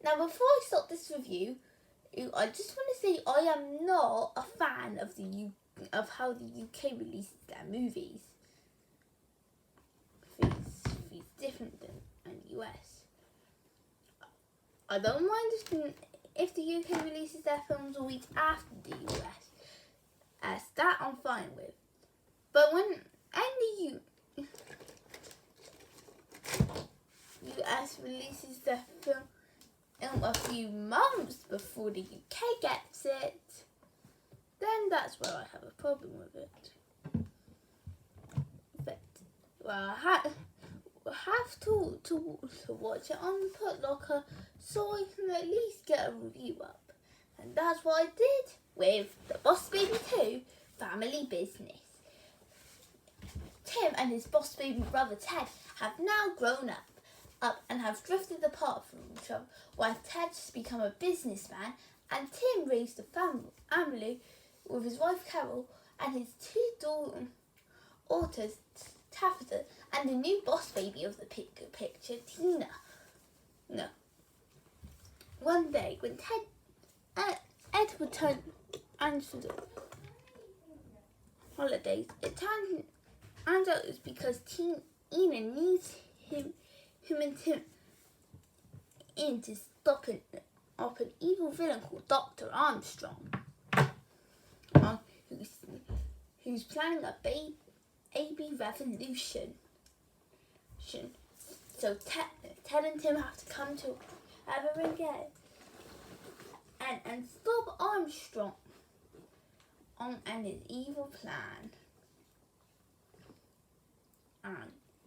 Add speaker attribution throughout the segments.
Speaker 1: Now, before I start this review, I just want to say I am not a fan of of how the UK releases their movies. It's different than the US. I don't mind if the UK releases their films a week after the US, as that I'm fine with. But when any US releases their film a few months before the UK gets it, then that's where I have a problem with it. But I have to watch it on Putlocker so I can at least get a review up. And that's what I did with The Boss Baby 2 Family Business. Tim and his boss baby brother Ted have now grown up and have drifted apart from each other, while Ted's become a businessman and Tim raised a family with his wife Carol and his two daughters Tabitha and the new boss baby of the picture, Tina. No. One day, when Ed returned for the holidays, it turns out it's because Tina needs him and Tim in to stop an evil villain called Dr. Armstrong, who's planning a baby revolution. So Ted and Tim have to come together again and stop Armstrong and his evil plan.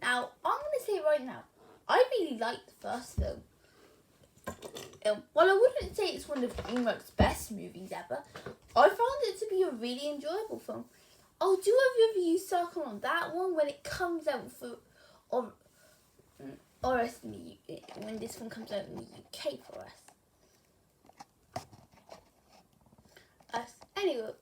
Speaker 1: Now, I'm going to say right now, I really liked the first film. While I wouldn't say it's one of DreamWorks' best movies ever, I found it to be a really enjoyable film. I'll do a review circle on that one when it comes out when this one comes out in the UK for us. Anyway,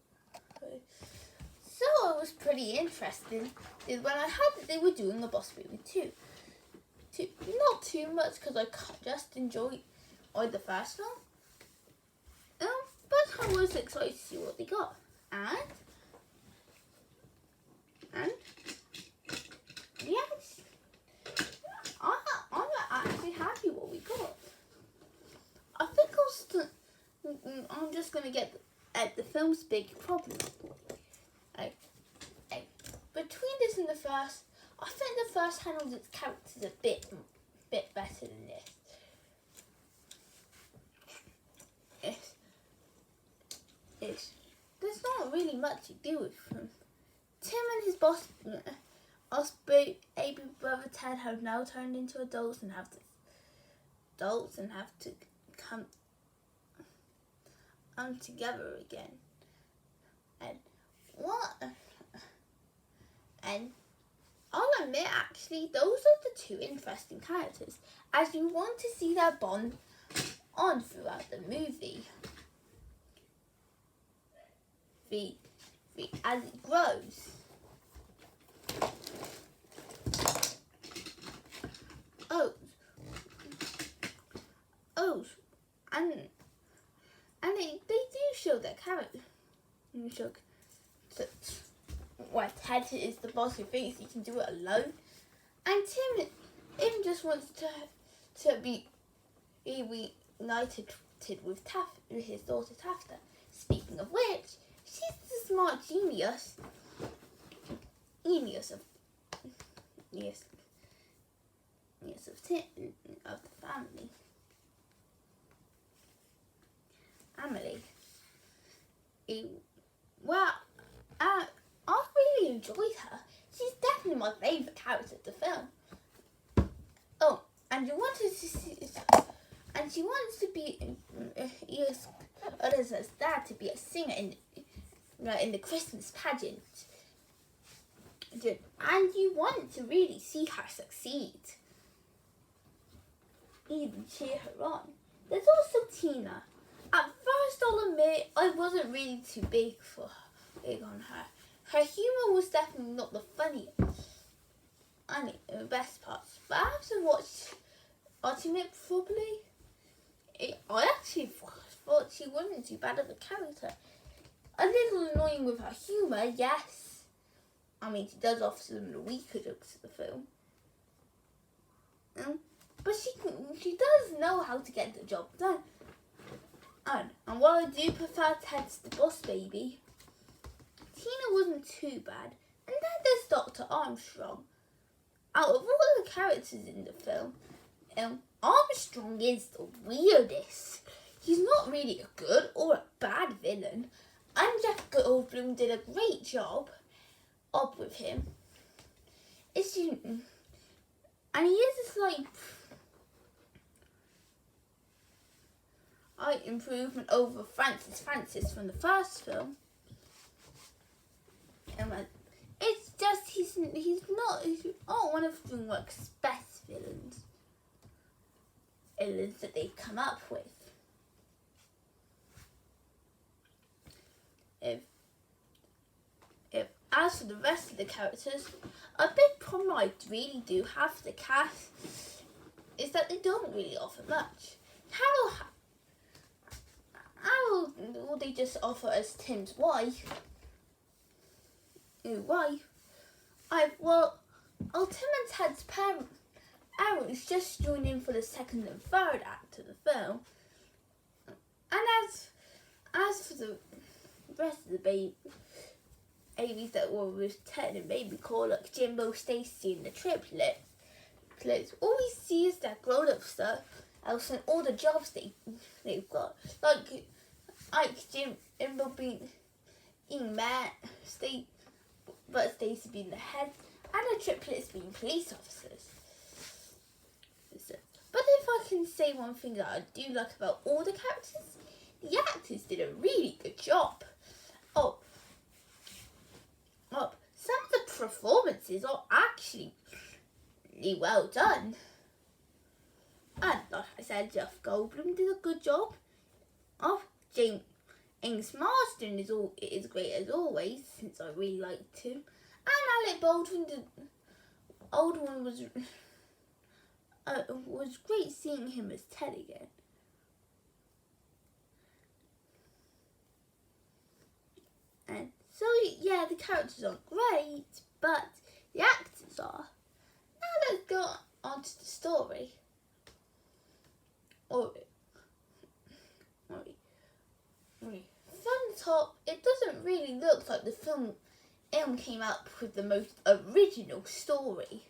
Speaker 1: so it was pretty interesting is when I heard that they were doing a Boss Baby 2. Not too much because I just enjoyed the first film. But I was excited to see what they got. And yes, I'm actually happy what we got. I think I'm just going to get at the film's big problem. Between this and the first, I think the first handles its characters a bit better than this. There's not really much to do with them. Tim and his boss, baby brother Ted, have now turned into adults and have to come together again. And I'll admit, actually, those are the two interesting characters, as you want to see their bond on throughout the movie. As it grows. And they do show their character. Where Ted is the boss who thinks he can do it alone, and Tim just wants to be reunited with his daughter Tabitha. Speaking of which, she's the smart genius of the family. Emily. I really enjoyed her. She's definitely my favourite character of the film. Oh, and she wants to be as dad to be a singer in the Christmas pageant. And you want to really see her succeed. Even cheer her on. There's also Tina. At first, I'll admit, I wasn't really too big on her. Her humour was definitely not the funniest and the best parts. But after watching it properly, I actually thought she wasn't too bad of a character. A little annoying with her humour, yes. I mean, she does offer some of the weaker jokes of the film. But she does know how to get the job done. And while I do prefer Ted's the Boss Baby, Tina wasn't too bad. And then there's Dr. Armstrong. Out of all the characters in the film, Armstrong is the weirdest. He's not really a good or a bad villain. And Jeff Goldblum did a great job with him. And he is a slight improvement over Francis from the first film. It's just he's not one of DreamWorks' best villains that they've come up with. As for the rest of the characters, a big problem I really do have with the cast is that they don't really offer much. How will they just offer us Tim's wife? Tim and Ted's parents just joined in for the second and third act of the film. And as for the rest of the babies that were with Ted and Baby Call, like Jimbo, Stacy and the triplets, all we see is that grown-up stuff, else and all the jobs they've got. Like Jimbo being Matt, but Stacy being the head, and the triplets being police officers. But if I can say one thing that I do like about all the characters, the actors did a really good job. Some of the performances are actually really well done. And like I said, Jeff Goldblum did a good job. James Marsden is great as always, since I really liked him. And Alec Baldwin, the old one, was great seeing him as Ted again. And so yeah, the characters aren't great, but the actors are. Now let's go on to the story. From the top, it doesn't really look like the film came up with the most original story.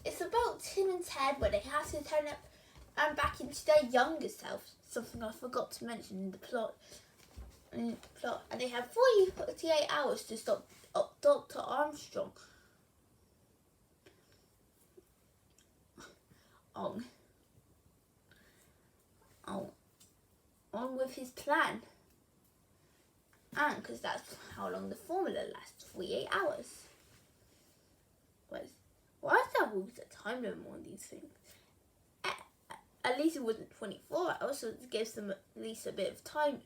Speaker 1: It's about Tim and Ted where they have to turn up and back into their younger selves, something I forgot to mention in the plot. And they have 48 hours to stop Dr. Armstrong on with his plan. And because that's how long the formula lasts, 48 hours. Why is there always a time limit on these things? At least it wasn't 24 hours, so it gives them at least a bit of time.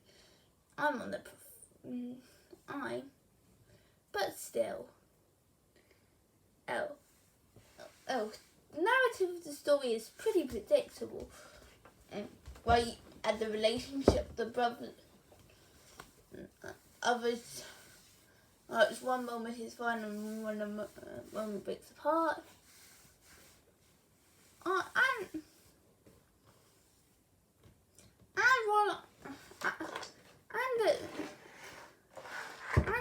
Speaker 1: But still. The narrative of the story is pretty predictable. At the relationship, the brothers, others, it's one moment he's fine and one moment breaks apart.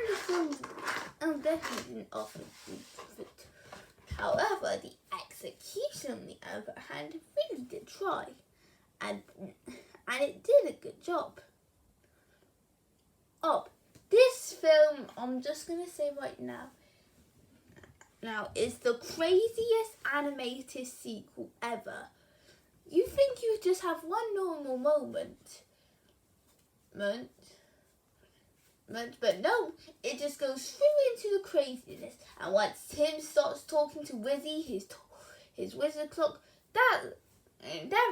Speaker 1: The films definitely didn't offer it. However, the execution, on the other hand, really did try, and it did a good job. This film, I'm just gonna say right now, is the craziest animated sequel ever. You think you just have one normal moment, but no, it just goes through into the craziness. And once Tim starts talking to Wizzy, his wizard clock, there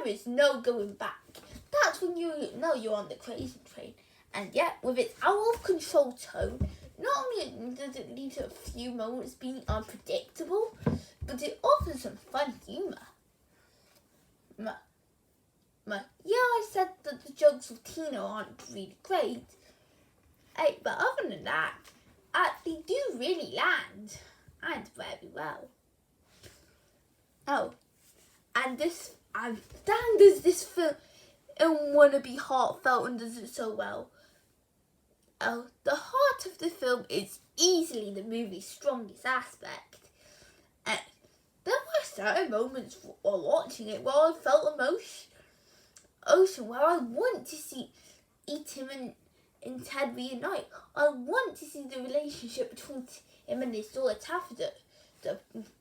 Speaker 1: is no going back. That's when you know you're on the crazy train. And yet, with its out of control tone, not only does it lead to a few moments being unpredictable, but it offers some fun humour. Yeah, I said that the jokes with Tina aren't really great. Hey, but other than that, they do really land, and very well. Oh, and damn, does this film want to be heartfelt and does it so well. Oh, the heart of the film is easily the movie's strongest aspect. And there were certain moments while watching it where I felt emotion, where I want to see Tim and Ted reunite. I want to see the relationship between him and his daughter Taffy to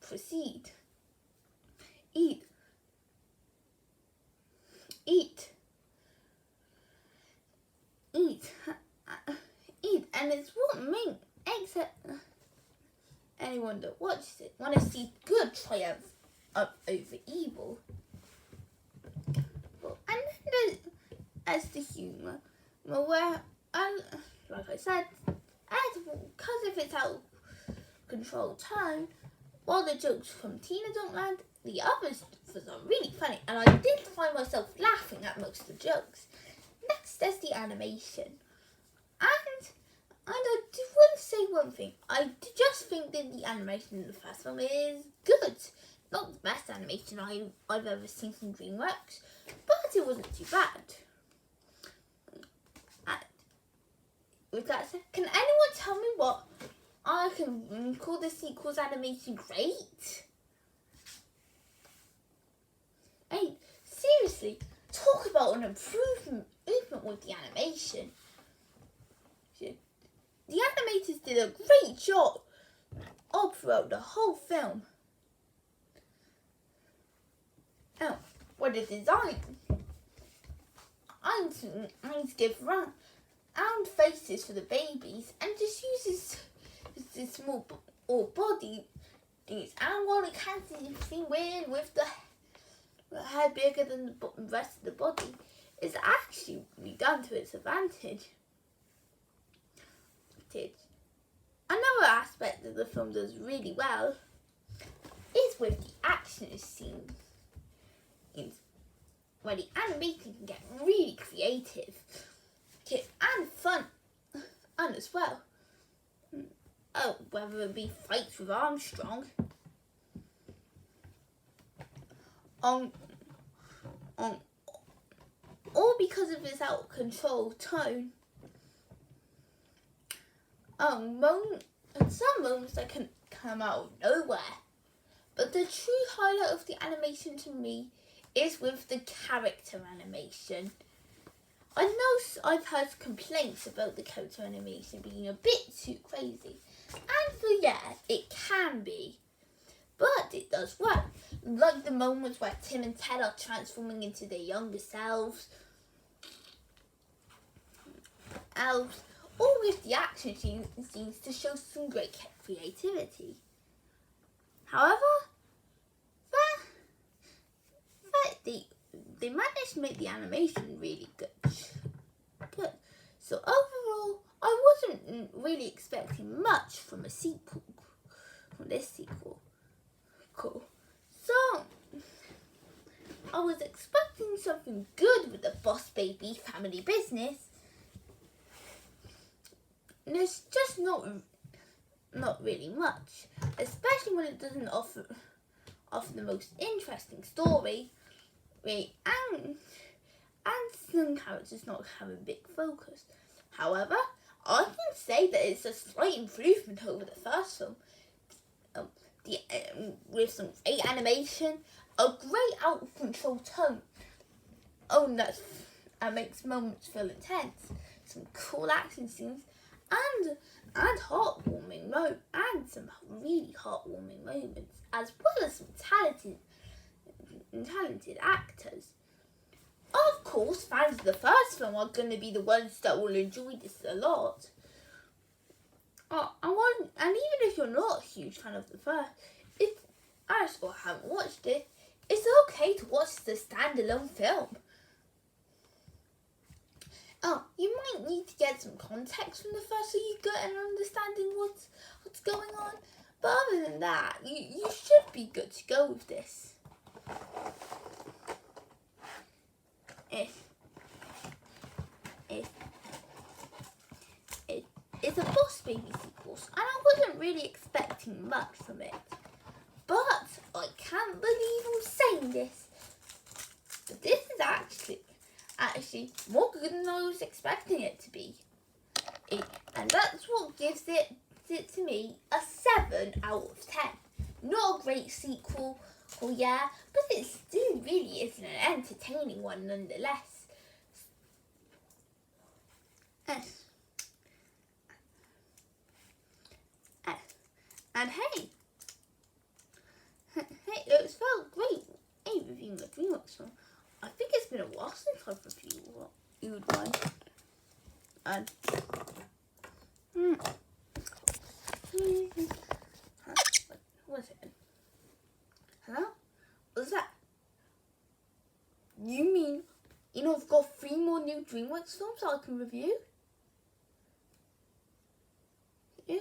Speaker 1: proceed. Eat. And it's what makes anyone that watches it want to see good triumph over evil. And then there's the humour, where, like I said, because of its out of control tone, while the jokes from Tina don't land, the others are really funny, and I did find myself laughing at most of the jokes. Next, there's the animation. And I do want to say one thing. I just think that the animation in the first film is good. Not the best animation I've ever seen from DreamWorks, but it wasn't too bad. And with that said, can anyone tell me what I can call the sequel's animation great? Hey, seriously, talk about an improvement with the animation. The animators did a great job all throughout the whole film. Oh, for the design, I need to give round faces for the babies and just uses this small body things. And while it can seem weird with the head bigger than the rest of the body, it's actually done to its advantage. Another aspect that the film does really well is with the action scenes, where the animation can get really creative and fun as well. Oh, whether it be fights with Armstrong, or because of his out of control tone. Some moments that can come out of nowhere. But the true highlight of the animation to me is with the character animation. I know I've heard complaints about the character animation being a bit too crazy. And it can be. But it does work. Like the moments where Tim and Ted are transforming into their younger selves. Or with the action scenes to show some great creativity. However, they managed to make the animation really good. So overall, I wasn't really expecting much from this sequel. Cool. So I was expecting something good with the Boss Baby family business. And it's just not really much, especially when it doesn't offer the most interesting story, and some characters not have a big focus. However, I can say that it's a slight improvement over the first film. With some great animation, a great out of control tone. That makes moments feel intense. Some cool action scenes. And heartwarming and some really heartwarming moments, as well as some talented actors. Of course, fans of the first film are going to be the ones that will enjoy this a lot. And even if you're not a huge fan of the first, or haven't watched it, it's okay to watch the standalone film. You might need to get some context from the first so you get an understanding what's going on. But other than that, you should be good to go with this. Baby sequels, and I wasn't really expecting much from it. But I can't believe I'm saying this, but this is actually more good than I was expecting it to be. And that's what gives it to me a 7 out of 10. Not a great sequel, yeah, but it still really is an entertaining one nonetheless. And hey, it felt great reviewing the DreamWorks film. I think it's been a while since I've reviewed one. And what was it? Hello? What's that? You mean, I've got 3 more new DreamWorks films I can review? Yeah.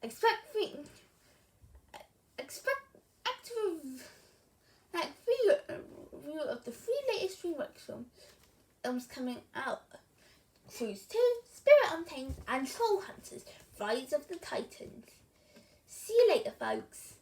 Speaker 1: Expect review of the 3 latest DreamWorks films coming out. Cruise 2, Spirit Untamed, and Soul Hunters, Rise of the Titans. See you later, folks.